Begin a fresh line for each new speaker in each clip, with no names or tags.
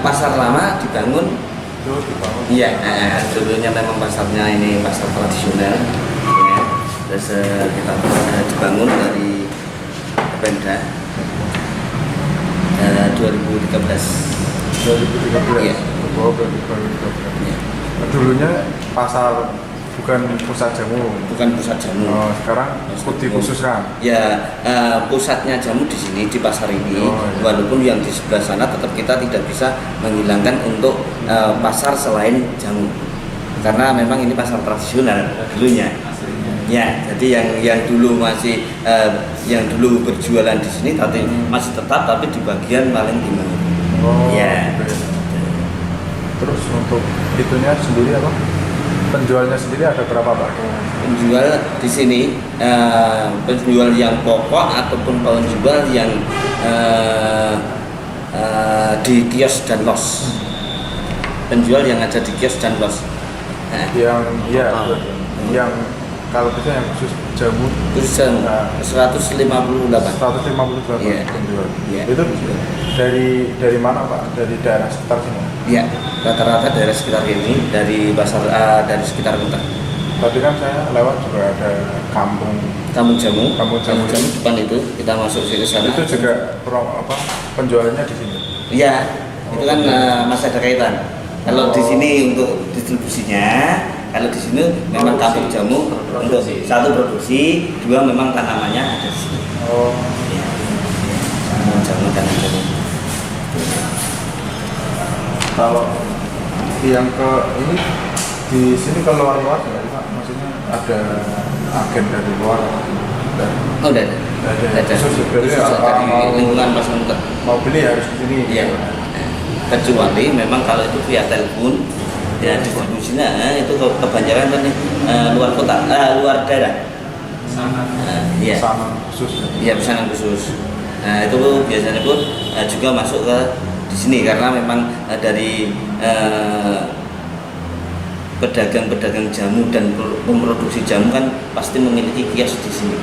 pasar lama dibangun. Iya, dulunya memang pasarnya ini pasar tradisional. Ya. Terus kita dibangun dari Pemda 2013.
2013.
Iya.
Oh, berarti 2013.
Iya.
Dulunya pasar bukan pusat jamu.
Bukan pusat jamu.
Oh, sekarang dikhususkan.
Ya, pusatnya jamu di sini di pasar ini.
Oh, iya.
Walaupun yang di sebelah sana tetap kita tidak bisa menghilangkan untuk pasar selain jamu. Karena memang ini pasar tradisional dulunya. Ya, jadi yang dulu masih yang dulu berjualan di sini tapi masih tetap tapi di bagian paling timur.
Oh,
Ya.
oke. Terus untuk itunya sendiri apa? Penjualnya sendiri ada berapa, Pak?
Penjual di sini penjual yang pokok ataupun penjual yang di kios dan los. Penjual yang ada di kios dan los. Nah,
Yang kalau bisa yang khusus jamu
khusus jamu 158.
158
Iya.
penjual.
Iya.
Itu dari mana, Pak? Dari daerah sekitar sini.
Ya, rata-rata dari sekitar ini, dari pasar dari sekitar kota.
Tadi kan saya lewat juga ada kampung
Jamu depan itu kita masuk ke sana.
itu juga penjualannya di sini.
Iya, itu kan masih ada kaitan. Kalau di sini untuk distribusinya, kalau di sini memang kampung jamu untuk satu produksi, dua memang tanamannya ada di sini.
Oh,
Iya. Jamu tanam jamu.
kalau yang ke ini di sini ke luar-luar nggak sih, Pak? Maksudnya ada agen dari luar?
Oh, udah ada.
Ada. Khusus dari
Khusus
apa,
dari lingkungan Mas Muter.
mau beli harus ke sini.
Iya. Kecuali memang kalau itu via telepon, ya distribusinya itu kebanyakan kan luar kota, luar daerah. Iya.
Pesanan khusus.
Iya, pesanan khusus. Nah, itu biasanya pun juga masuk ke di sini karena memang dari pedagang-pedagang jamu dan pemproduksi jamu kan pasti memiliki kios di sini.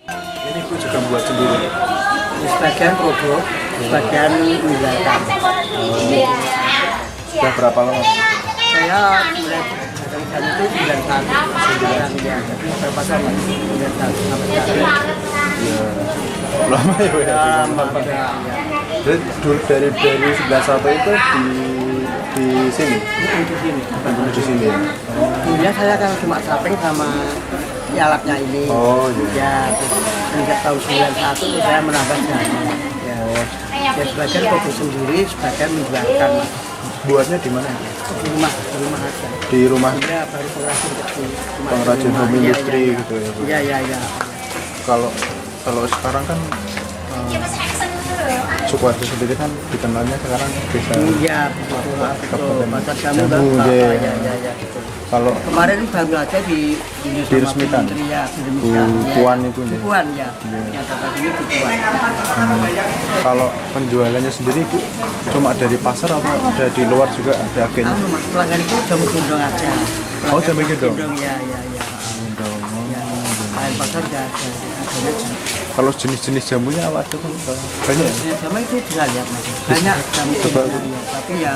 Ini aku juga buat sendiri.
Sebagian produk, sebagian menjualkan.
Sudah berapa lama?
Saya mulai dagang jamu itu 91, ya. Jadi berapa tahun? 91 sampai sekarang.
Ya. Lama ya, Pak?
Ya, ya.
Jadi dari 91 itu di sini.
Di sini.
Di sini. Ya?
Dulunya saya kan cuma shopping sama alatnya ini.
Oh, iya.
Ya, terus sejak tahun 91 saya menambah jamu. Ya. Ya, sebagian produk sendiri, sebagian menjualkan.
Buatnya di mana?
Di rumah aja.
Di rumah
Ya, baru pengrajin kecil. Cuma
pengrajin
di rumah.
home
Iya,
industry
iya,
gitu ya, Bu?
Iya, iya, iya.
Kalau sekarang kan Sukoharjo sendiri kan dikenalnya sekarang desa
Iya, betul.
Kabupaten
Pasar jamu
Jamu,
Mbak.
iya.
Ya, betul.
kalau
Kemarin baru aja
Diresmikan?
Ya,
Bu Puan itu ya?
Puan ya.
Iya.
Yang kata ini Bu Puan.
kalau penjualannya sendiri Bu cuma dari pasar atau ada di luar juga ada agennya?
Mas pelanggan itu jamu gendong aja.
Oh, jamu gendong?
Ya. Ya. Lain pasar nggak ada.
Kalau jenis-jenis jamunya apa aja Pak? Banyak ya?
Ya, sama itu bisa lihat Mas. Banyak jamu
Coba.
gendong, ya. Tapi ya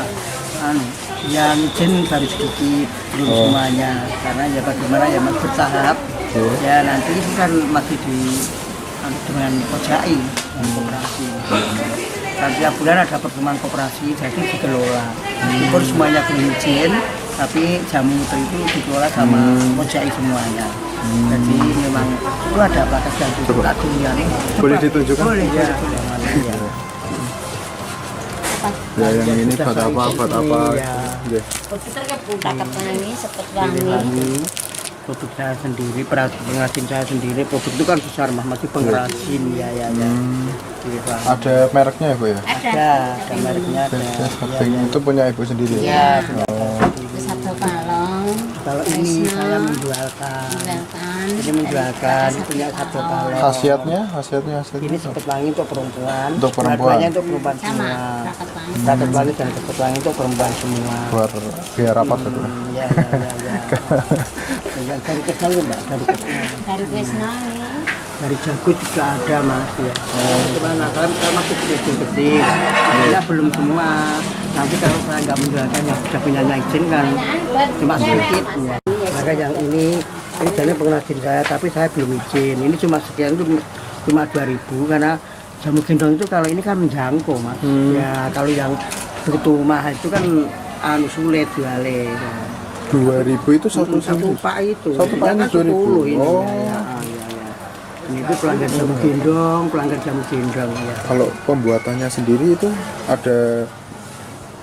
yang izin baru sedikit, belum semuanya. Karena ya bagaimana ya Mas bertahap. Ya nanti itu kan masih dengan Kojai dan koperasi. Dan tiap bulan ada pertemuan koperasi, jadi dikelola. Meskipun semuanya belum izin, tapi jamu itu dikelola sama Kojai semuanya. Jadi memang itu ada batas dan
Coba.
tadi yang
Boleh ditunjukkan?
Boleh ya.
Iya. Ya yang ini buat apa? Buat apa?
Ya.
Nggih.
Cakep wangi, sepet
Ini
wangi.
wangi. Produk saya sendiri, pengrajin saya sendiri. Produk itu kan besar mah, masih pengrajin ya. Gitu, Pak.
Ada mereknya ya Bu ya?
Ada mereknya ada.
Itu punya Ibu sendiri
Ya,
ya?
Satu kalong.
kalau ini saya menjualkan. Ini menjualkan, ini punya satu kalong.
Khasiatnya
Ini sepet wangi untuk perempuan.
Untuk perempuan.
Dua-duanya untuk perempuan
Sama,
semua.
raket wangi.
Raket wangi dan sepet wangi untuk perempuan semua.
biar rapat gitu.
Ya. Dari Kesna itu Mbak, dari Kesna.
Dari Wisno ini.
Dari Jago juga ada Mas ya. Cuman kan saya masih kecil-kecil. Ya belum semua. Nanti kalau saya nggak menjualkan yang sudah punya izin kan cuma sedikit. Ya. Maka yang ini jadi pengrajin saya, tapi saya belum izin. Ini cuma sekian itu cuma 2.000 karena jamu gendong itu kalau ini kan menjangkau Mas. Ya kalau yang begitu mahal itu kan sulit jualnya.
2.000 itu satu
pak itu.
Satu pak ini 2.000.
Ini.
Oh.
Ya. Ini itu pelanggan jamu gendong ya.
Kalau pembuatannya sendiri itu ada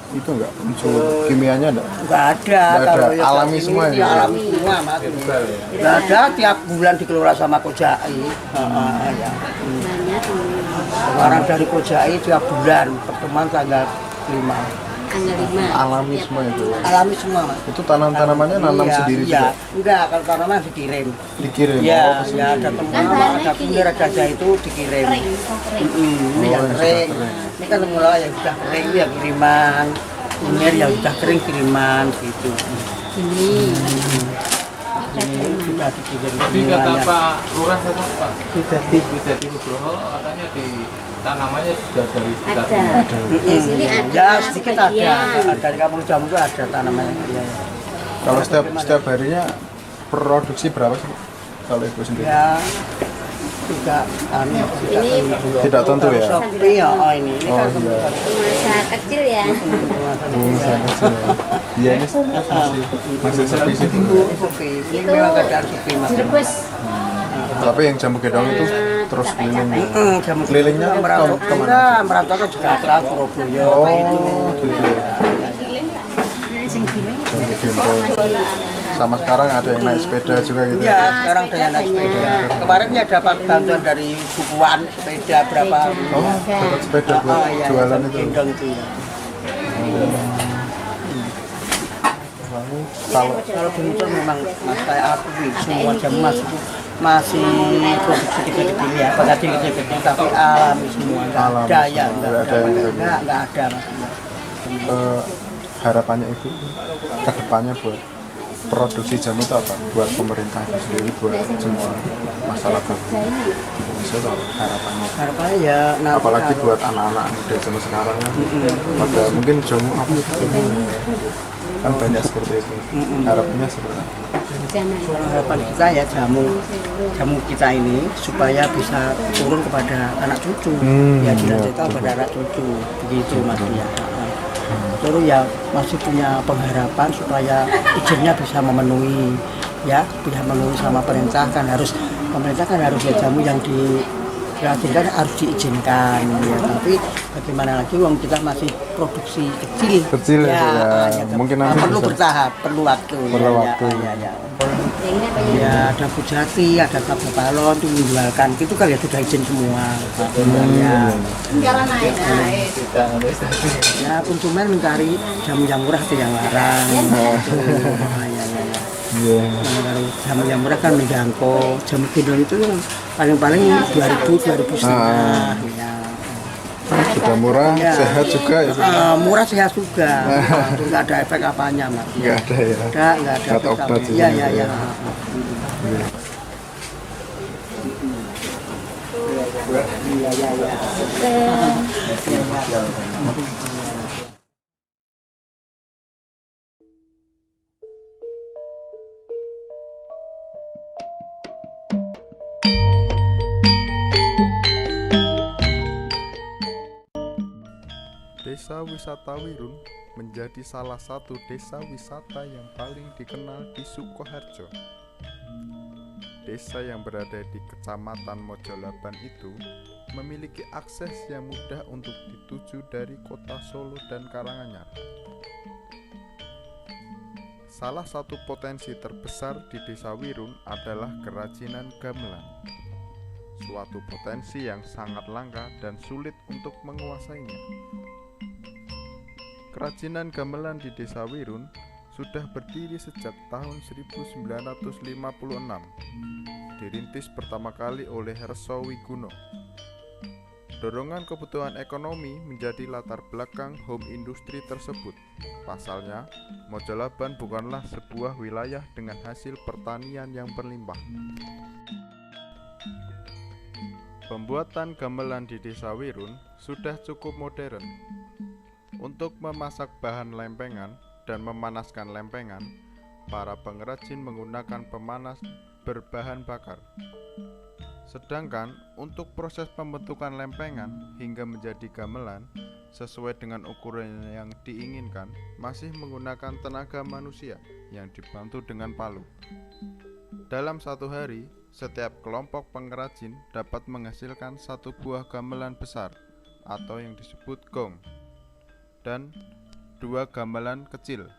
itu enggak unsur kimianya enggak?
Enggak ada.
Nggak ada.
Kalau yang
Alami
ini
semua
ya.
ya?
Alami semua Mas. Enggak ada, tiap bulan dikelola sama Kojai. Ya.
Banyak ini.
Sekarang dari Kojai tiap bulan pertemuan tanggal 5.
Tanggal 5.
Alami semua itu.
Alami semua Mas.
Itu tanaman-tanamannya nanam
Iya,
sendiri
iya.
juga.
Enggak, kalau tanaman dikirim.
Dikirim.
Ya,
Oh, ke sini.
ya ada teman, ada kunir, ada gajah itu dikirim.
Kering, kering.
Ini yang
yang sudah
kering.
kering.
Ini kan mulai yang sudah kering itu yang kiriman. Kunir yang sudah kering kiriman gitu.
Ini.
Ini sudah dikirim
Tapi kata
semuanya.
Pak Lurah itu Pak
Sudah
Budi Nugroho katanya di tanamannya sudah dari sekitar
Ada. Di sini ada.
Ya sedikit ada.
sebagian.
Dari kampung jamu itu ada tanamannya. Ya.
Kalau setiap harinya produksi berapa sih? Kalau Ibu sendiri?
Ya tidak
Ini
Tidak tentu ya?
Iya, ini
Oh,
kan
iya.
masa kecil ya.
Sangat kecil ya. Iya ini masih sepi sih.
sepi. Ini memang keadaan sepi Mas.
Direbus.
Tapi yang jamu gendong itu terus keliling.
Jamu
Kelilingnya
merantau
kemana?
merantau ke Jakarta, Surabaya,
Oh,
kayak itu.
gitu ya. Jamu gendong. Sama sekarang ada yang naik sepeda juga gitu.
Ya, sekarang ada yang naik sepeda. Kemarin ya dapat bantuan dari bukuan sepeda berapa.
Oh, dapat sepeda buat
iya,
jualan
jamu
itu.
gendong itu ya. Kalau begitu memang Mas kayak aku semua jamu masih produksi kecil-kecil ya, bagasi kecil-kecil tapi alami semua, nggak
Alami
ada ya,
semua, nggak ada yang berbeda.
nggak ada Mas.
Harapannya Ibu ke depannya buat produksi jamu itu apa? Buat pemerintah itu sendiri, buat semua masyarakat Indonesia itu apa harapannya?
Harapannya ya nanti
Apalagi
kalau-
buat anak-anak muda zaman sekarang kan pada mungkin jamu apa sih jamu kan banyak seperti itu. Harapannya seperti apa?
harapan kita ya jamu kita ini supaya bisa turun kepada anak cucu ya dilanjutkan kepada anak cucu begitu Mas ya. Terus ya masih punya pengharapan supaya izinnya bisa memenuhi ya bisa memenuhi sama pemerintah kan harus ya jamu yang dihasilkan harus diizinkan ya tapi bagaimana lagi uang kita masih produksi kecil
ya. Mungkin nanti
perlu
bisa.
bertahap perlu waktu
Perlu waktu.
ya ada Pujati ada Kabu Balon itu menjualkan itu kan ya sudah izin semua ya. Ya konsumen mencari jamu yang murah itu yang larang gitu.
Iya.
Nah, kalau jamu yang murah kan menjangkau jamu gendong itu yang paling-paling 2.000 setengah ya.
Sudah murah,
Ya.
sehat juga ya.
Murah sehat juga nggak ada efek apanya Mas
Enggak ada ya.
nggak ada
Kata
efek
obat
apa.
sih
Ya
gitu
ya
ya.
ya
Desa Wisata Wirun menjadi salah satu desa wisata yang paling dikenal di Sukoharjo. Desa yang berada di Kecamatan Mojolaban itu memiliki akses yang mudah untuk dituju dari kota Solo dan Karanganyar. Salah satu potensi terbesar di Desa Wirun adalah kerajinan gamelan. Suatu potensi yang sangat langka dan sulit untuk menguasainya. Kerajinan gamelan di Desa Wirun sudah berdiri sejak tahun 1956. Dirintis pertama kali oleh Reso Wiguno. Dorongan kebutuhan ekonomi menjadi latar belakang home industri tersebut. Pasalnya, Mojolaban bukanlah sebuah wilayah dengan hasil pertanian yang berlimpah. Pembuatan gamelan di Desa Wirun sudah cukup modern. Untuk memasak bahan lempengan dan memanaskan lempengan, para pengrajin menggunakan pemanas berbahan bakar. Sedangkan untuk proses pembentukan lempengan hingga menjadi gamelan sesuai dengan ukuran yang diinginkan masih menggunakan tenaga manusia yang dibantu dengan palu. Dalam satu hari, setiap kelompok pengrajin dapat menghasilkan satu buah gamelan besar atau yang disebut gong dan 2 gamelan kecil.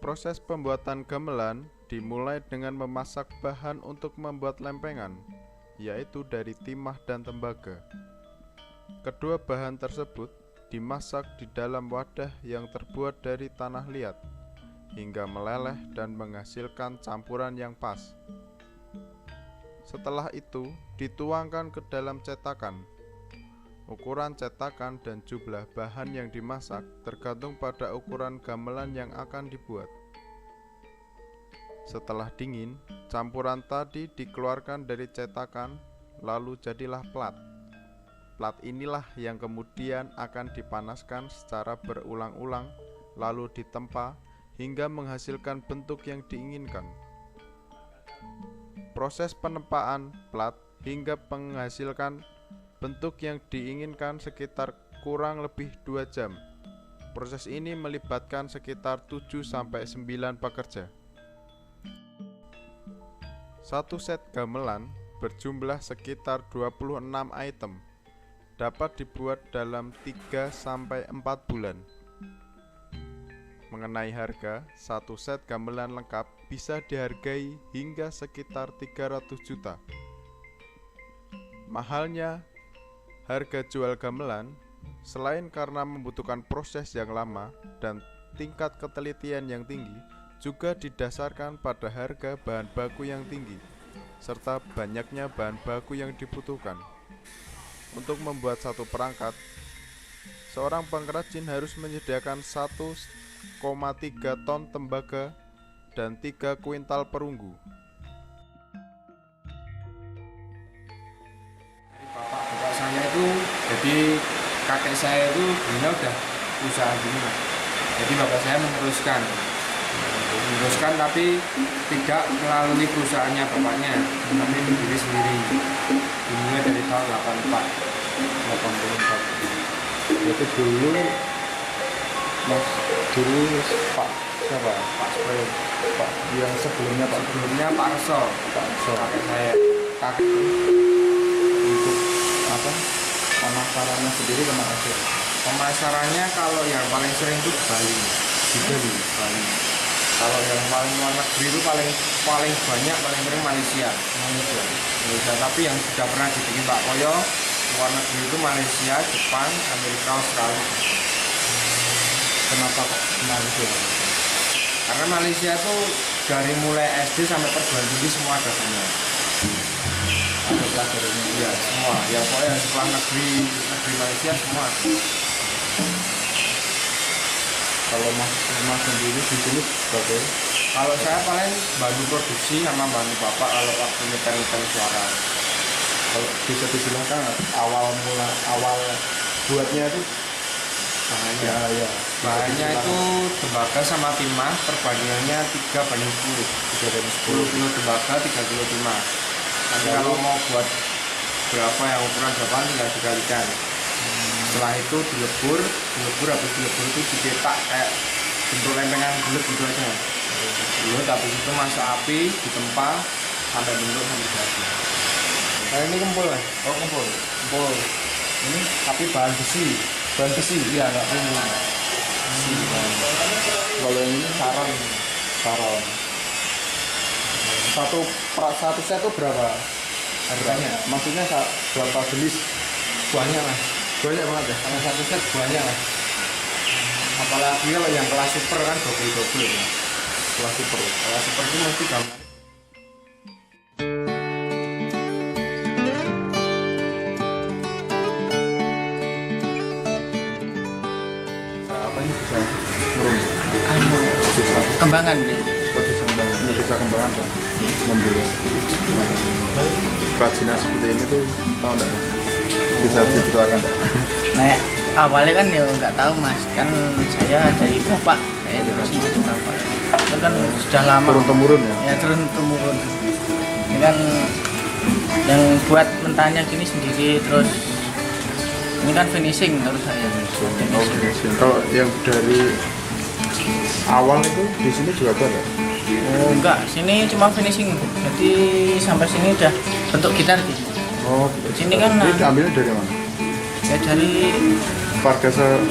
Proses pembuatan gamelan dimulai dengan memasak bahan untuk membuat lempengan, yaitu dari timah dan tembaga. Kedua bahan tersebut dimasak di dalam wadah yang terbuat dari tanah liat, hingga meleleh dan menghasilkan campuran yang pas. Setelah itu, dituangkan ke dalam cetakan. Ukuran cetakan dan jumlah bahan yang dimasak tergantung pada ukuran gamelan yang akan dibuat. Setelah dingin, campuran tadi dikeluarkan dari cetakan, lalu jadilah plat. Plat inilah yang kemudian akan dipanaskan secara berulang-ulang, lalu ditempa hingga menghasilkan bentuk yang diinginkan. Proses penempaan plat hingga menghasilkan bentuk yang diinginkan sekitar kurang lebih 2 jam. Proses ini melibatkan sekitar 7-9 pekerja. Satu set gamelan berjumlah sekitar 26 item, dapat dibuat dalam 3-4 bulan. Mengenai harga, satu set gamelan lengkap bisa dihargai hingga sekitar 300 juta. Mahalnya harga jual gamelan, selain karena membutuhkan proses yang lama dan tingkat ketelitian yang tinggi, juga didasarkan pada harga bahan baku yang tinggi, serta banyaknya bahan baku yang dibutuhkan. Untuk membuat satu perangkat, seorang pengrajin harus menyediakan 1,3 ton tembaga dan 3 kuintal perunggu.
Bapak saya itu, jadi kakek saya itu dulunya udah usaha gini Mas. Jadi bapak saya meneruskan tapi tidak melalui perusahaannya bapaknya, tapi berdiri sendiri. Dimulai dari tahun 84.
Itu dulu Pak siapa?
Pak Spoyo.
Pak yang sebelumnya Pak
Sebelumnya Pak Reso, kakek saya. Kakek
untuk apa? Pemasarannya sendiri kemana aja?
pemasarannya kalau yang paling sering itu Bali. Di Bali. Kalau yang paling luar negeri itu paling banyak paling sering Malaysia. Tapi yang sudah pernah dibikin Pak Koyo luar negeri itu Malaysia, Jepang, Amerika, Australia. Kenapa kok Malaysia? Karena Malaysia itu dari mulai SD sampai perguruan tinggi semua ada punya. Ada pelajarannya. Iya semua. Ya pokoknya sekolah negeri Malaysia semua.
Kalau Mas sendiri di sini sebagai?
Kalau saya paling bantu produksi sama bantu bapak kalau waktu nyetel suara.
Kalau bisa dijelaskan awal buatnya itu
Bahannya,
ya.
bahannya itu tembaga sama timah, perbandingannya 3/10. 10 kilo tembaga, 3 kilo timah. Nanti kalau mau buat berapa yang ukuran berapa tinggal dikalikan. Setelah itu dilebur habis dilebur itu dicetak kayak bentuk lempengan bulat gitu aja. Bulat habis itu masuk api, ditempa sampai bentuk sampai jadi. Nah ini kempul mas. Oh kempul. Ini tapi bahan besi. Iya nggak umum. Kalau yang ini saron. Satu set itu berapa harganya? Maksudnya berapa jenis? Banyak mas. Banyak banget ya. Kalau satu set banyak mas. Apalagi kalau yang kelas super kan double ya. Kelas super itu mesti gambar. Apa ini bisa merun?
Kembangan nih.
Bisa kembangan kan? Membeli kerajinan seperti ini tuh tahu nggak? Bisa diceritakan nggak?
Nah, awalnya kan ya nggak tahu mas, kan saya dari bapak, saya terus dari bapak. Itu kan sudah lama.
Turun temurun ya?
Ya turun temurun. Ini kan yang buat mentahnya gini sendiri, terus ini kan finishing terus saya.
Oh, finishing. Kalau yang dari awal itu di sini juga ada?
Oh enggak, sini cuma finishing. Jadi sampai sini udah bentuk gitar gitu.
Oh,
Sini kan
ini ambilnya dari mana?
ya dari
Warga
kan,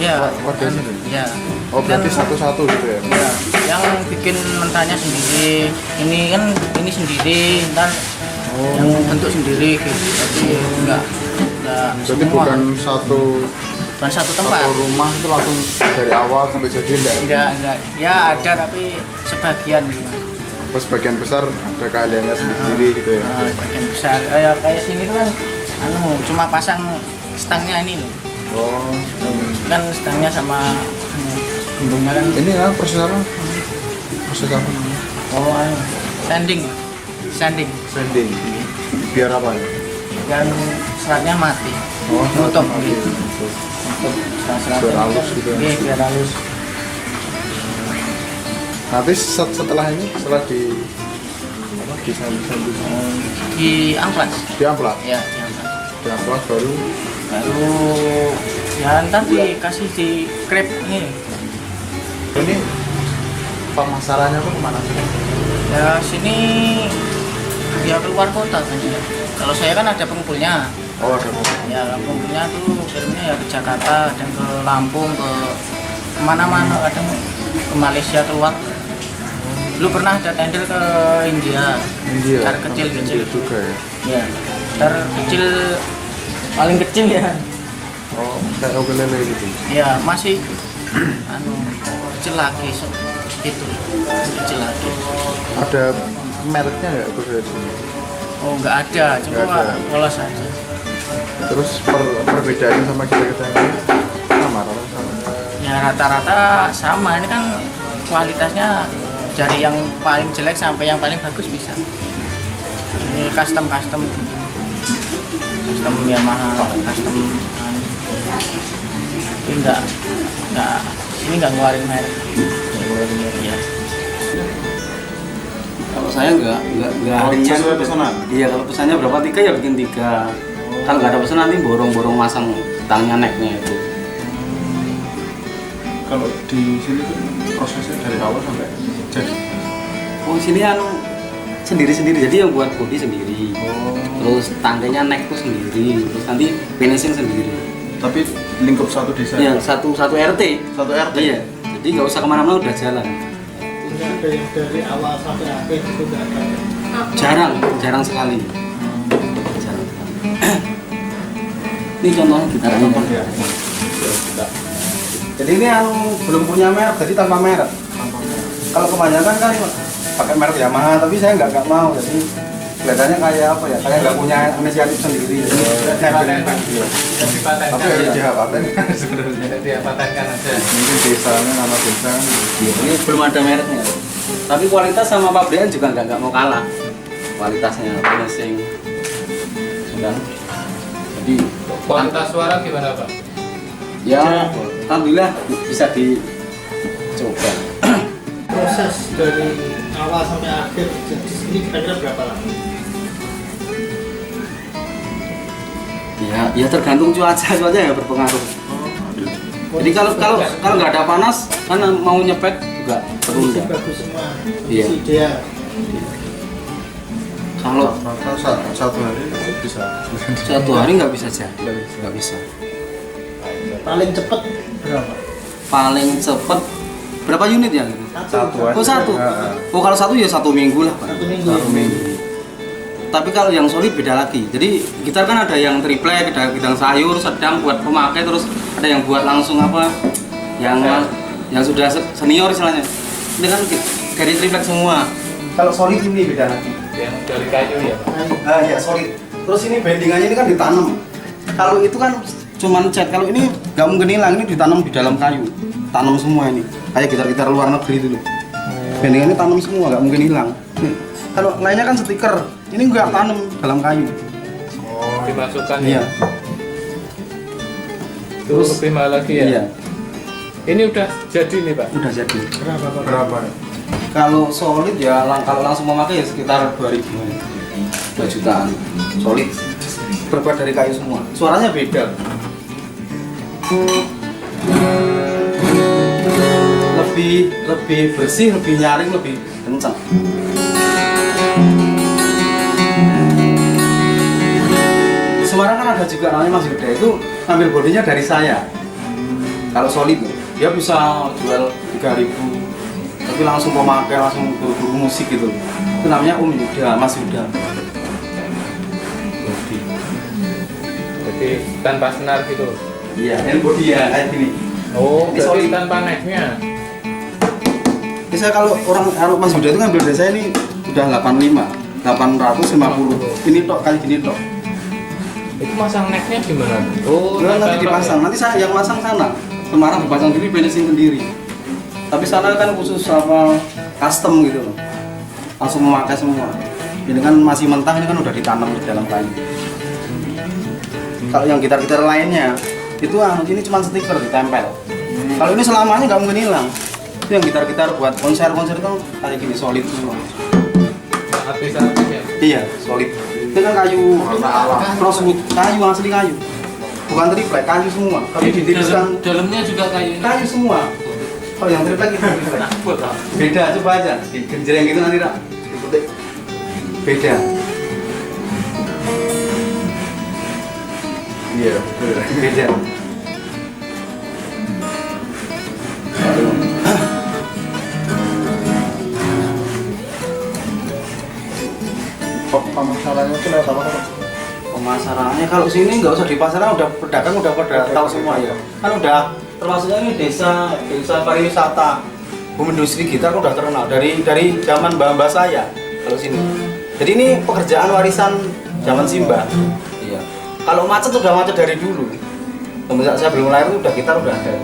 sendiri?
ya.
Oh, berarti satu-satu gitu ya?
Ya, yang bikin mentahnya sendiri. Ini sendiri, ntar yang bentuk sendiri gitu. Jadi enggak
Jadi
semua.
bukan satu
tempat.
rumah itu langsung dari awal sampai jadi enggak?
Enggak. Ya ada tapi sebagian gitu.
Pas bagian besar ada keahliannya sendiri gitu ya?
Bagian besar kayak sini tuh kan cuma pasang stangnya ini loh.
Oh,
Kan stangnya sama gembungnya kan.
ini kan proses apa? Proses apa?
Oh, sanding.
Sanding. Biar apa ya?
Yang seratnya mati.
Oh,
Nutup
mati.
gitu. Untuk serat-seratnya.
Biar halus gitu ya?
Iya, biar halus.
Nanti setelah
Di amplas.
di amplas
Ya, di amplas.
baru
Ya ntar dikasih di krep ini.
ini pemasarannya tuh kemana sih?
Ya sini ya keluar kota kan ya. Kalau saya kan ada pengumpulnya.
Oh, ada.
Ya pengumpulnya tuh kirimnya ya ke Jakarta, kadang ke Lampung, ke kemana-mana, kadang ke Malaysia keluar. Dulu pernah ada tender ke India. Tar kecil-kecil
juga ya.
Ya, tar kecil paling kecil ya.
Oh, kayak ukulele gitu.
Ya masih kecil lagi gitu. Kecil lagi.
Ada mereknya nggak ukulele di sini?
Oh nggak ada, cuma
Nggak ada.
polos aja.
Terus perbedaannya sama kita ini sama sama.
Ya rata-rata sama. Ini kan kualitasnya dari yang paling jelek sampai yang paling bagus bisa. Ini custom Yamaha, custom. Ini ini nggak ngeluarin merek. Ya.
Kalau saya nggak harian.
Sesuai pesanan?
Iya, kalau pesannya berapa 3 ya bikin 3. Kalau nggak ada pesanan nanti borong masang tangnya necknya itu.
Kalau di sini tuh prosesnya dari awal sampai jadi.
Oh sini sendiri-sendiri, jadi yang buat body sendiri. Terus tangkanya neck tuh sendiri, terus nanti finishing sendiri.
Tapi lingkup satu desa.
Iya, satu RT.
Satu RT.
Iya, jadi nggak usah kemana-mana udah jalan.
Dari awal sampai akhir itu nggak ada.
Jarang sekali. Jarang sekali. Ini contohnya gitarnya. Jadi ini yang belum punya merek, jadi tanpa merek. Kalau kebanyakan kan pakai merek Yamaha, tapi saya nggak mau. Jadi kelihatannya kayak apa ya? Kayak nggak punya inisiatif sendiri.
Tapi ada jihad paten sebenarnya.
Dia patenkan aja.
Mungkin desanya nama desa.
Ini belum ada mereknya. Tapi kualitas sama pabrikan juga nggak mau kalah. Kualitasnya finishing. Kan? Jadi
Kualitas suara gimana Pak?
ya alhamdulillah bisa dicoba.
Proses dari awal sampai akhir jadi ini kira-kira berapa lama?
Ya tergantung cuaca ya berpengaruh. Jadi kalau nggak ada panas kan mau nyepet juga perlu
Kondisi
nggak?
bagus semua.
Iya.
Kondisi ideal.
Kalau
Satu hari bisa.
satu hari nggak bisa jadi, nggak bisa.
Paling cepet berapa?
Paling cepet berapa unit ya gitu?
Satu aja.
Oh satu.
Ya.
Oh kalau satu ya 1 minggu lah Pak.
1 minggu.
1 minggu. Tapi kalau yang solid beda lagi. Jadi kita kan ada yang triplek, ada bidang sayur, sedang buat pemakai, terus ada yang buat langsung apa? Yang sudah senior istilahnya. Ini kan dari triplek semua.
Kalau solid ini beda lagi.
Yang dari kayu ya.
Ah ya solid. Terus ini bendingannya ini kan ditanam.
Kalau itu kan cuman cat. Kalau ini nggak mungkin hilang, ini ditanam di dalam kayu. Tanam semua ini. Kayak gitar-gitar luar negeri itu loh. Bendingannya tanam semua, nggak mungkin hilang. Kalau lainnya kan stiker, ini nggak tanam dalam kayu.
Oh, dimasukkan
Iya.
ya. Terus lebih mahal lagi ya.
Iya,
Ini udah jadi nih Pak.
udah jadi.
Berapa?
Kalau solid ya, kalau langsung memakai ya sekitar 2.000-an, 2 jutaan. Solid. Terbuat dari kayu semua. Suaranya beda. Lebih bersih, lebih nyaring, lebih kencang. Di Semarang kan ada juga namanya Mas Yuda, itu ambil bodinya dari saya. Kalau solid dia bisa jual 3.000, tapi langsung memakai, langsung guru musik gitu. Itu namanya Yuda, Mas Yuda.
Jadi tanpa senar gitu.
Iya, ini bodi ya kayak gini.
Oh,
Ini
berarti
solid.
tanpa necknya.
Ini saya kalau Mas Yuda itu ngambil dari saya ini udah 850. Ini tok kali gini tok.
Itu masang necknya gimana? Oh,
Nanti
nempel
dipasang, nanti saya yang pasang sana. Semarang dipasang diri, finishing sendiri. Tapi sana kan khusus apa custom gitu loh. Langsung memakai semua. Ini kan masih mentah, ini kan udah ditanam di dalam kayu. Kalau yang gitar-gitar lainnya itu ini cuma stiker ditempel. Kalau ini selamanya nggak mungkin hilang. Itu yang gitar-gitar buat konser-konser itu kayak gini solid semua.
artis-artis ya.
Iya, solid. Itu kan kayu crosswood, kayu asli kayu. Bukan triplek, kayu semua. Tapi ditiriskan
Dalamnya juga kayu.
kayu semua. Oh, yang triplek itu triplek. Beda, coba aja. Di genjreng gitu nanti tak dipetik. Beda.
Iya,
Beda.
pemasarannya itu lewat apa?
Pemasarannya kalau sini nggak usah di pasaran, udah pedagang udah pada tahu semua ya. Kan udah termasuknya ini desa pariwisata. Bumi industri gitar kan udah terkenal dari zaman mbah-mbah saya kalau sini. Jadi ini pekerjaan warisan zaman Simba. Iya. Kalau macet udah macet dari dulu. Semenjak saya belum lahir udah gitar udah ada.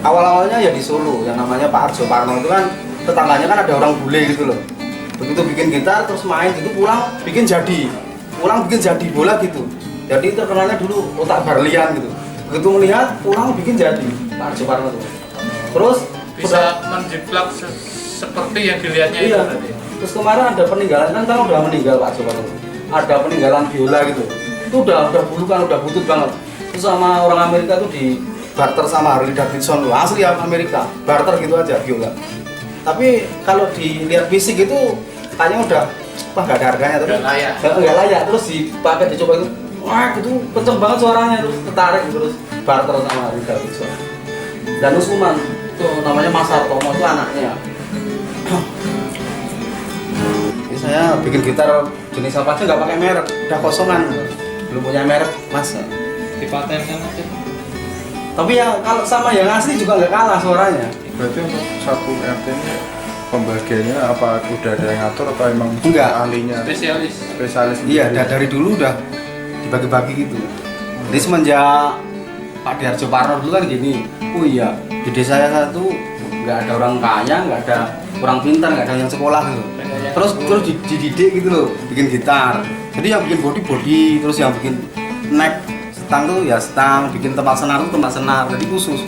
Awal-awalnya ya di Solo yang namanya Pak Arjo Parno itu kan tetangganya kan ada orang bule gitu loh. Begitu bikin gitar terus main gitu pulang bikin jadi bola gitu. Jadi terkenalnya dulu otak Barlian gitu. Begitu melihat pulang bikin jadi Pak Arjo Parno itu. Terus
Bisa menjiplak seperti yang dilihatnya itu
iya.
tadi.
Terus kemarin ada peninggalan kan tahu udah meninggal Pak Arjo Parno. Ada peninggalan biola gitu. Itu udah bulukan udah butut banget. Terus sama orang Amerika tuh di barter sama Harley Davidson loh, asli Amerika. Barter gitu aja biola. Tapi kalau dilihat fisik itu kayaknya udah wah gak ada harganya tapi nggak layak terus dipakai dicoba itu wah itu kenceng banget suaranya terus tertarik terus barter sama Harley Davidson. Dan Usman itu namanya Mas Sartomo itu anaknya. Ini saya bikin gitar jenis apa aja nggak pakai merek, udah kosongan, belum punya merek Mas.
Dipatenkan aja.
Tapi ya kalau sama yang asli juga nggak kalah suaranya.
Berarti untuk satu RT ini pembagiannya apa udah ada yang ngatur atau emang
Enggak.
ahlinya spesialis
Iya,
sendiri?
dari dulu udah dibagi-bagi gitu. Jadi semenjak Pak Diarjo Parno dulu kan gini, oh iya di desa saya tuh nggak ada orang kaya, nggak ada orang pintar, nggak ada yang sekolah gitu. Terus dididik gitu loh, bikin gitar. Jadi yang bikin body, terus yang bikin neck stang tuh ya stang, bikin tempat senar tuh tempat senar. Jadi khusus.